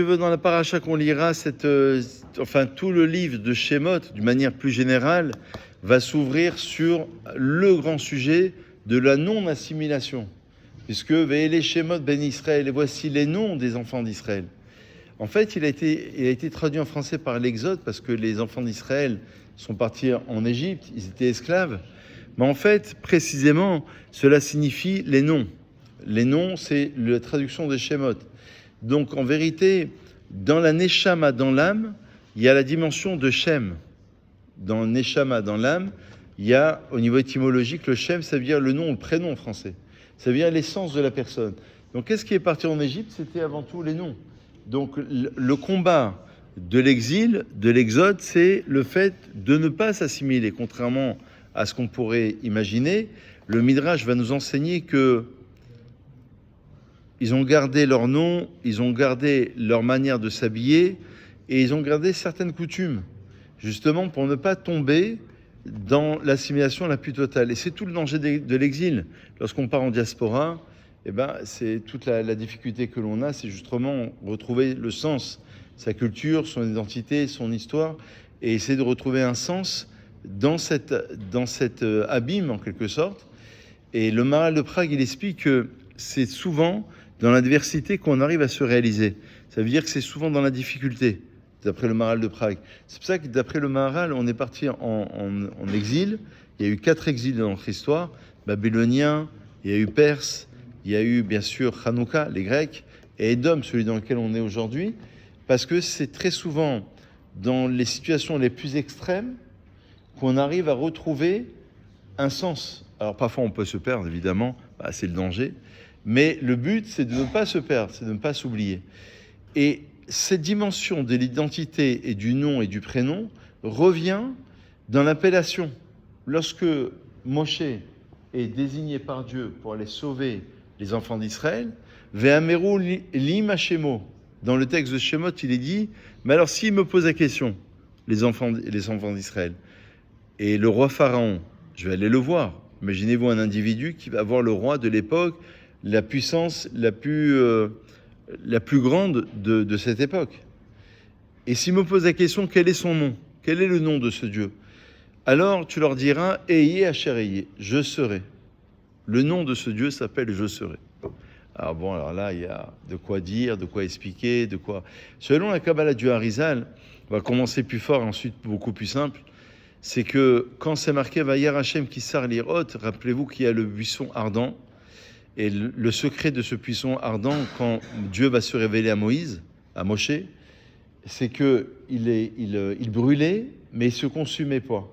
Dans la paracha qu'on lira, tout le livre de Shemot, d'une manière plus générale, va s'ouvrir sur le grand sujet de la non-assimilation. Puisque Ve'ele Shemot ben Israël, et voici les noms des enfants d'Israël. En fait, il a été traduit en français par l'Exode, parce que les enfants d'Israël sont partis en Égypte, ils étaient esclaves. Mais en fait, précisément, cela signifie les noms. Les noms, c'est la traduction de Shemot. Donc, en vérité, dans la Neshama, dans l'âme, il y a la dimension de Shem. Dans Neshama, dans l'âme, il y a, au niveau étymologique, le Shem, ça veut dire le nom, le prénom en français. Ça veut dire l'essence de la personne. Donc, qu'est-ce qui est parti en Égypte? C'était avant tout les noms. Donc, le combat de l'exil, de l'exode, c'est le fait de ne pas s'assimiler. Contrairement à ce qu'on pourrait imaginer, le Midrash va nous enseigner que ils ont gardé leur nom, ils ont gardé leur manière de s'habiller et ils ont gardé certaines coutumes, justement pour ne pas tomber dans l'assimilation la plus totale. Et c'est tout le danger de l'exil. Lorsqu'on part en diaspora, c'est toute la difficulté que l'on a, c'est justement retrouver le sens, sa culture, son identité, son histoire, et essayer de retrouver un sens dans cet abîme en quelque sorte. Et le Maharal de Prague, il explique que c'est souvent dans l'adversité qu'on arrive à se réaliser. Ça veut dire que c'est souvent dans la difficulté, d'après le Maharal de Prague. C'est pour ça que d'après le Maharal, on est parti en exil. Il y a eu 4 exils dans notre histoire. Babyloniens, il y a eu Perse, il y a eu bien sûr Hanouka, les Grecs, et Édom, celui dans lequel on est aujourd'hui. Parce que c'est très souvent dans les situations les plus extrêmes qu'on arrive à retrouver un sens. Alors parfois on peut se perdre, évidemment, c'est le danger. Mais le but, c'est de ne pas se perdre, c'est de ne pas s'oublier. Et cette dimension de l'identité et du nom et du prénom revient dans l'appellation. Lorsque Moshe est désigné par Dieu pour aller sauver les enfants d'Israël, Ve'ameru lim Hashemo. Dans le texte de Shemot, il est dit, mais alors s'il me pose la question, les enfants d'Israël, et le roi Pharaon, je vais aller le voir. Imaginez-vous un individu qui va voir le roi de l'époque, la puissance la plus grande de cette époque. Et s'il me pose la question, quel est son nom? Quel est le nom de ce Dieu? Alors tu leur diras, Eye Asher Eye, je serai. Le nom de ce Dieu s'appelle Je serai. Alors là, il y a de quoi dire, de quoi expliquer, de quoi... Selon la Kabbalah du Harizal, on va commencer plus fort, ensuite beaucoup plus simple, c'est que quand c'est marqué Vayar Hashem Kisar Lirot, rappelez-vous qu'il y a le buisson ardent. Et le secret de ce buisson ardent, quand Dieu va se révéler à Moïse, à Moshe, c'est qu'il brûlait, mais il ne se consumait pas.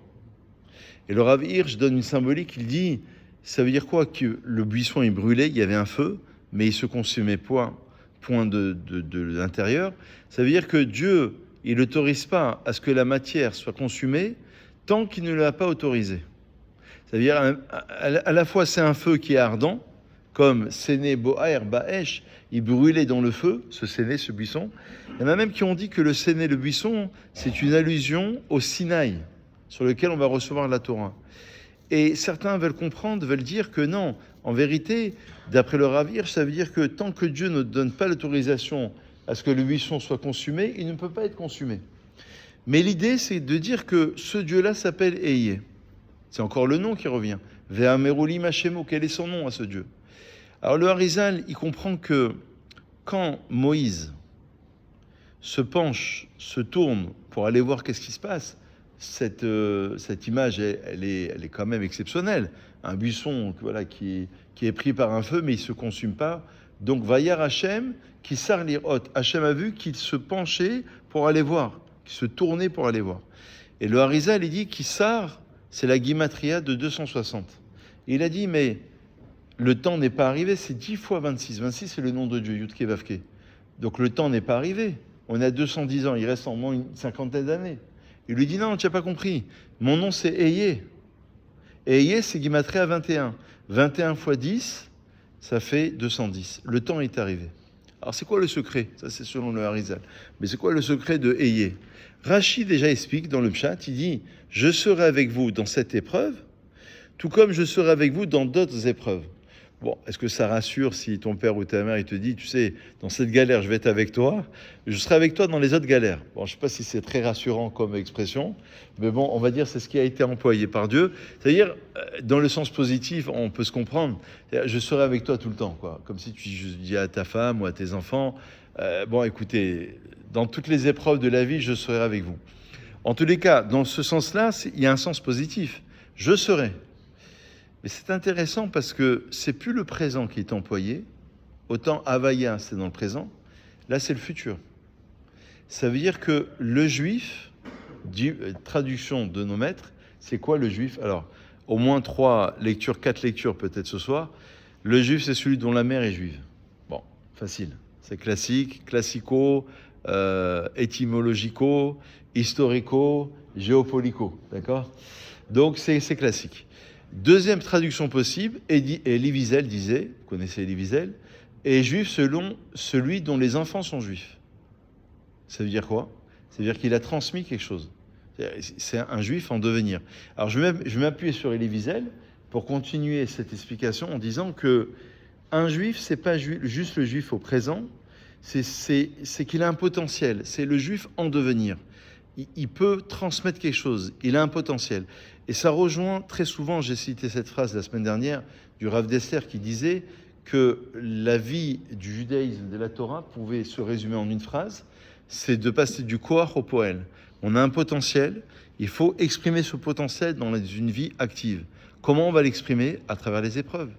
Et le Rav Hirsch donne une symbolique, il dit, ça veut dire quoi? Que le buisson il brûlait, il y avait un feu, mais il ne se consumait point de l'intérieur. Ça veut dire que Dieu, il n'autorise pas à ce que la matière soit consumée tant qu'il ne l'a pas autorisé. Ça veut dire à la fois c'est un feu qui est ardent, comme Séné Boaer Baesh, il brûlait dans le feu, ce Séné, ce buisson. Il y en a même qui ont dit que le Séné, le buisson, c'est une allusion au Sinaï, sur lequel on va recevoir la Torah. Et certains veulent comprendre, veulent dire que non, en vérité, d'après le Rav Hirsch, ça veut dire que tant que Dieu ne donne pas l'autorisation à ce que le buisson soit consumé, il ne peut pas être consumé. Mais l'idée, c'est de dire que ce Dieu-là s'appelle Eye. C'est encore le nom qui revient. Ve'ameru lim Hashemo, quel est son nom à ce Dieu? Alors le Harizal, il comprend que quand Moïse se penche, se tourne pour aller voir qu'est-ce qui se passe, cette image, elle est quand même exceptionnelle. Un buisson qui est pris par un feu, mais il ne se consume pas. Donc Vayar Hashem, qui sar lirot. Hashem a vu qu'il se penchait pour aller voir, qu'il se tournait pour aller voir. Et le Harizal, il dit qu'Issar, c'est la Gimatria de 260. Et il a dit, mais le temps n'est pas arrivé, c'est 10 fois 26. 26, c'est le nom de Dieu, Yudke Vavke. Donc le temps n'est pas arrivé. On a 210 ans, il reste en moins une cinquantaine d'années. Il lui dit, non, tu n'as pas compris. Mon nom, c'est Eye. Eye, c'est Gimatria 21. 21 fois 10, ça fait 210. Le temps est arrivé. Alors c'est quoi le secret? Ça, c'est selon le Harizal. Mais c'est quoi le secret de Eye? Rashi déjà explique dans le Pshat, il dit, je serai avec vous dans cette épreuve, tout comme je serai avec vous dans d'autres épreuves. Bon, est-ce que ça rassure si ton père ou ta mère il te dit, tu sais, dans cette galère, je vais être avec toi, je serai avec toi dans les autres galères. Bon, je ne sais pas si c'est très rassurant comme expression, mais bon, on va dire c'est ce qui a été employé par Dieu. C'est-à-dire, dans le sens positif, on peut se comprendre. Je serai avec toi tout le temps, quoi. Comme si tu dis à ta femme ou à tes enfants, bon, écoutez, dans toutes les épreuves de la vie, je serai avec vous. En tous les cas, dans ce sens-là, il y a un sens positif. Je serai. Mais c'est intéressant parce que c'est plus le présent qui est employé. Autant Havaya, c'est dans le présent. Là, c'est le futur. Ça veut dire que le juif, traduction de nos maîtres, c'est quoi le juif? Alors, au moins 3 lectures, 4 lectures peut-être ce soir. Le juif, c'est celui dont la mère est juive. Bon, facile. C'est classique, classico, étymologico, historico, géopolico. D'accord? Donc, c'est classique. Deuxième traduction possible, Elie Wiesel disait, vous connaissez Elie Wiesel, est juif selon celui dont les enfants sont juifs. Ça veut dire quoi? Ça veut dire qu'il a transmis quelque chose. C'est un juif en devenir. Alors je vais m'appuyer sur Elie Wiesel pour continuer cette explication en disant que un juif, c'est pas juste le juif au présent, c'est qu'il a un potentiel. C'est le juif en devenir. Il peut transmettre quelque chose. Il a un potentiel. Et ça rejoint très souvent, j'ai cité cette phrase la semaine dernière, du Rav Dessler qui disait que la vie du judaïsme, de la Torah, pouvait se résumer en une phrase, c'est de passer du koach au poël. On a un potentiel, il faut exprimer ce potentiel dans une vie active. Comment on va l'exprimer? À travers les épreuves,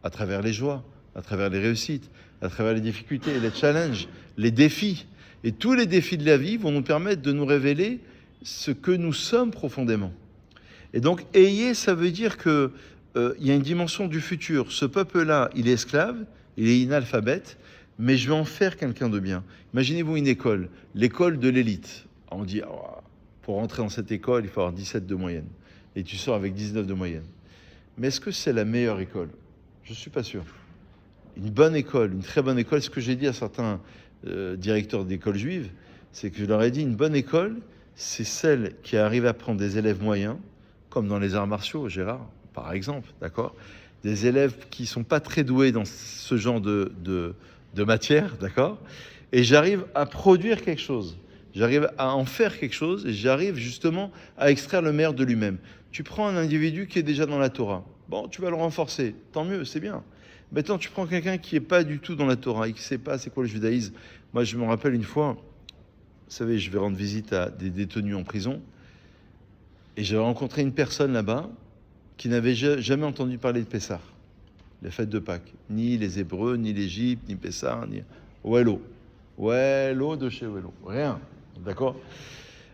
à travers les joies, à travers les réussites, à travers les difficultés, les challenges, les défis. Et tous les défis de la vie vont nous permettre de nous révéler ce que nous sommes profondément. Et donc, ayez, ça veut dire que il y a une dimension du futur. Ce peuple-là, il est esclave, il est inalphabète, mais je vais en faire quelqu'un de bien. Imaginez-vous une école, l'école de l'élite. On dit, oh, pour rentrer dans cette école, il faut avoir 17 de moyenne. Et tu sors avec 19 de moyenne. Mais est-ce que c'est la meilleure école? Je ne suis pas sûr. Une bonne école, une très bonne école, ce que j'ai dit à certains directeurs d'écoles juives, c'est que je leur ai dit, une bonne école, c'est celle qui arrive à prendre des élèves moyens, comme dans les arts martiaux, Gérard, par exemple, d'accord? Des élèves qui ne sont pas très doués dans ce genre de matière, d'accord? Et j'arrive à produire quelque chose. J'arrive à en faire quelque chose et j'arrive justement à extraire le meilleur de lui-même. Tu prends un individu qui est déjà dans la Torah. Bon, tu vas le renforcer. Tant mieux, c'est bien. Maintenant, tu prends quelqu'un qui n'est pas du tout dans la Torah, et qui ne sait pas c'est quoi le judaïsme. Moi, je me rappelle une fois, vous savez, je vais rendre visite à des détenus en prison. Et j'ai rencontré une personne là-bas qui n'avait jamais entendu parler de Pessah, la fête de Pâques. Ni les Hébreux, ni l'Égypte, ni Pessah, ni Ouello. Ouello de chez Ouello. Rien. D'accord?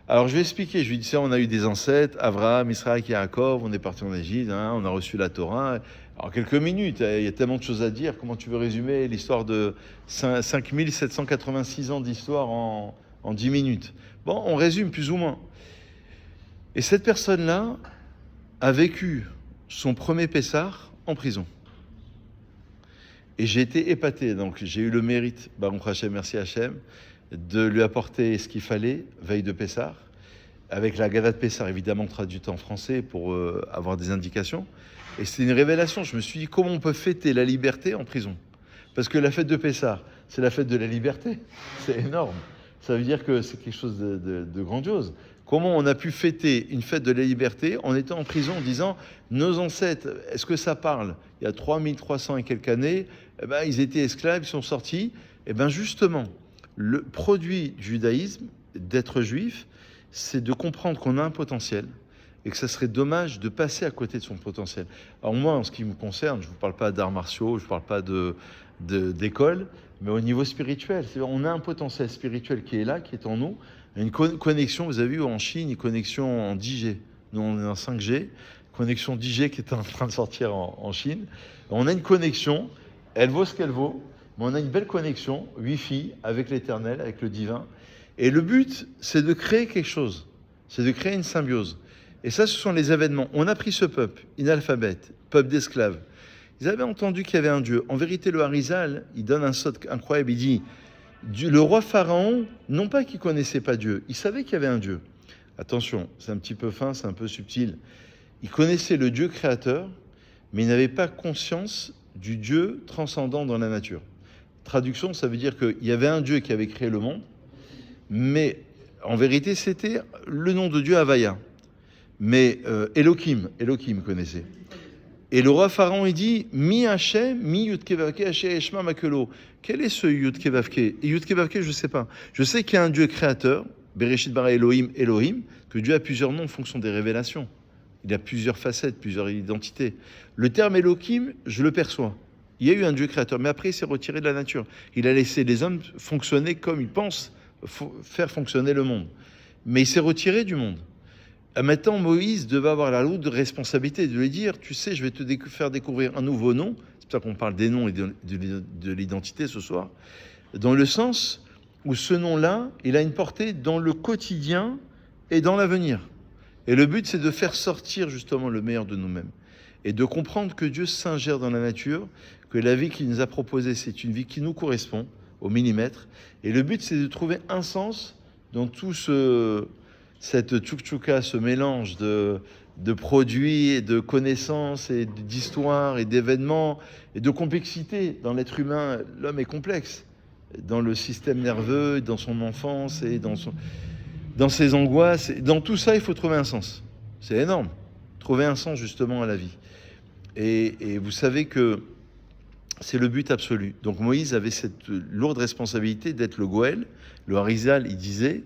Alors je vais expliquer. Je lui dis ça, on a eu des ancêtres, Abraham, Israël, Yaakov, on est parti en Égypte, hein, on a reçu la Torah. Alors quelques minutes, il y a tellement de choses à dire. Comment tu veux résumer l'histoire de 5786 ans d'histoire en 10 minutes? Bon, on résume plus ou moins. Et cette personne-là a vécu son premier Pessah en prison. Et j'ai été épaté. Donc j'ai eu le mérite, Baruch Hashem, merci Hashem, de lui apporter ce qu'il fallait, veille de Pessah, avec la Haggadah de Pessah, évidemment traduite en français pour avoir des indications. Et c'est une révélation. Je me suis dit, comment on peut fêter la liberté en prison? Parce que la fête de Pessah, c'est la fête de la liberté. C'est énorme. Ça veut dire que c'est quelque chose de grandiose. Comment on a pu fêter une fête de la liberté en étant en prison, en disant, nos ancêtres, est-ce que ça parle? Il y a 3300 et quelques années, eh ben, ils étaient esclaves, ils sont sortis. Eh bien justement, le produit du judaïsme, d'être juif, c'est de comprendre qu'on a un potentiel et que ça serait dommage de passer à côté de son potentiel. Alors moi, en ce qui me concerne, je ne vous parle pas d'arts martiaux, je ne parle pas d'école, mais au niveau spirituel, on a un potentiel spirituel qui est là, qui est en nous, une connexion, vous avez vu en Chine, une connexion en 10G. Nous, on est en 5G, connexion 10G qui est en train de sortir en Chine. On a une connexion, elle vaut ce qu'elle vaut, mais on a une belle connexion, Wi-Fi, avec l'éternel, avec le divin. Et le but, c'est de créer quelque chose, c'est de créer une symbiose. Et ça, ce sont les événements. On a pris ce peuple, inalphabète, peuple d'esclaves. Ils avaient entendu qu'il y avait un Dieu. En vérité, le Harizal, il donne un saut incroyable, il dit... Le roi Pharaon, non pas qu'il ne connaissait pas Dieu, il savait qu'il y avait un Dieu. Attention, c'est un petit peu fin, c'est un peu subtil. Il connaissait le Dieu créateur, mais il n'avait pas conscience du Dieu transcendant dans la nature. Traduction, ça veut dire qu'il y avait un Dieu qui avait créé le monde, mais en vérité, c'était le nom de Dieu Havaya. Mais Elohim connaissez. Et le roi Pharaon, il dit, Mi Hachem, mi Yudkevavke, Haché Eshma Makelo. Quel est ce Yudkevavke? Et Yudkevavke, je ne sais pas. Je sais qu'il y a un Dieu créateur, Bereshit bara Elohim, que Dieu a plusieurs noms en fonction des révélations. Il a plusieurs facettes, plusieurs identités. Le terme Elohim, je le perçois. Il y a eu un Dieu créateur, mais après il s'est retiré de la nature. Il a laissé les hommes fonctionner comme ils pensent faire fonctionner le monde. Mais il s'est retiré du monde. Maintenant, Moïse devait avoir la lourde responsabilité de lui dire, tu sais, je vais te faire découvrir un nouveau nom. C'est pour ça qu'on parle des noms et de l'identité ce soir. Dans le sens où ce nom-là, il a une portée dans le quotidien et dans l'avenir. Et le but, c'est de faire sortir justement le meilleur de nous-mêmes. Et de comprendre que Dieu s'ingère dans la nature, que la vie qu'il nous a proposée, c'est une vie qui nous correspond au millimètre. Et le but, c'est de trouver un sens dans tout cette tchouk-tchouka, ce mélange de produits, et de connaissances, et d'histoires, et d'événements, et de complexité. Dans l'être humain, l'homme est complexe. Dans le système nerveux, dans son enfance, et dans ses angoisses. Dans tout ça, il faut trouver un sens. C'est énorme. Trouver un sens justement à la vie. Et vous savez que c'est le but absolu. Donc Moïse avait cette lourde responsabilité d'être le Goël. Le Harizal, il disait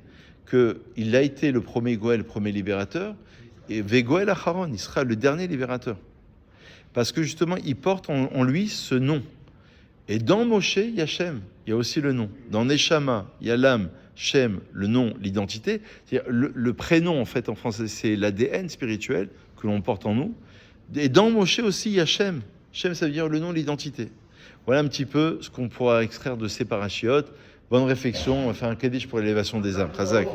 qu'il a été le premier Goël, le premier libérateur, et Vegoël Acharon, il sera le dernier libérateur. Parce que justement, il porte en lui ce nom. Et dans Moshe, il y a Shem, il y a aussi le nom. Dans Neshama, il y a l'âme, Shem, le nom, l'identité. C'est-à-dire le prénom, en fait, en français, c'est l'ADN spirituel que l'on porte en nous. Et dans Moshe aussi, il y a Shem. Shem, ça veut dire le nom, l'identité. Voilà un petit peu ce qu'on pourra extraire de ces parachiotes. Bonne réflexion, on va faire un kaddish pour l'élévation des âmes. Chazak.